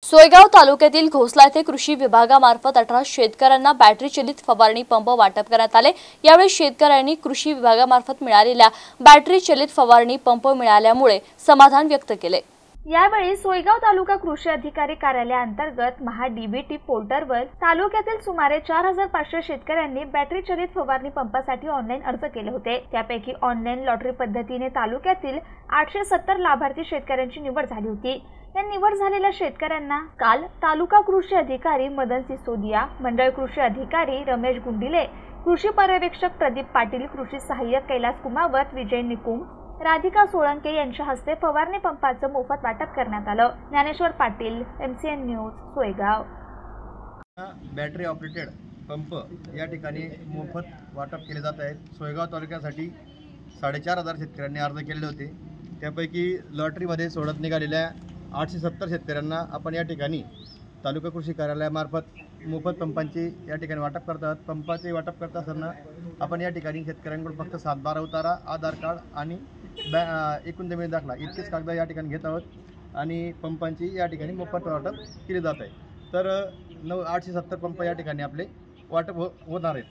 सोयगाव तालुक्यातील घोसला येथे कृषी विभागामार्फत 18 शेतकऱ्यांना बॅटरी चलित फवारणी पंप वाटप करण्यात आले। यावेळी शेतकऱ्यांनी कृषी विभागामार्फत मिळालेल्या बॅटरी चलित फवारणी पंप मिळाल्यामुळे समाधान व्यक्त केले। यावेळी सोयगाव तालुका कृषी अधिकारी कार्यालयाअंतर्गत महा डीबीटी पोर्टलवर तालुक्यातील सुमारे 4500 शेतकऱ्यांनी बॅटरी चलित फवारणी पंपासाठी ऑनलाईन अर्ज केले होते। त्यापैकी ऑनलाईन लॉटरी पद्धतीने तालुक्यातील 870 लाभार्थी शेतकऱ्यांची निवड झाली होती। या निवड झालेल्या शेतकऱ्यांना काल तालुका कृषी अधिकारी मदन सिसोदिया, मंडळ कृषी अधिकारी रमेश गुंडिले, कृषी पर्यवेक्षक प्रदीप पाटील, कृषी सहाय्यक कैलास कुमावत, विजय निकुम, राधिका सोळंके यांच्या हस्ते फवारणी पंपाचं मोफत वाटप करण्यात आलं। Dnyaneshwar Patil, MCN news, Soygaon. Battery operated pump या ठिकाणी मोफत वाटप केले जात आहे। सोयगाव तालुक्यासाठी 4500 शेतकऱ्यांनी अर्ज केले होते। त्यापैकी लॉटरीमध्ये सोडत निघालेल्या 870 शेतकऱ्यांना आपण या ठिकाणी तालुका कृषी कार्यालयामार्फत मोफत पंपांची या ठिकाणी वाटप करतात। पंपाचे वाटप करत असताना आपण या ठिकाणी शेतकऱ्यांकडून फक्त 7/12 उतारा, आधार कार्ड आणि एकूण जमीन दाखला इतकेच कागद या ठिकाणी घेत आहोत आणि पंपांची या ठिकाणी मोफत वाटप केले जात आहे। तर 870 पंप या ठिकाणी आपले वाटप होणार आहेत।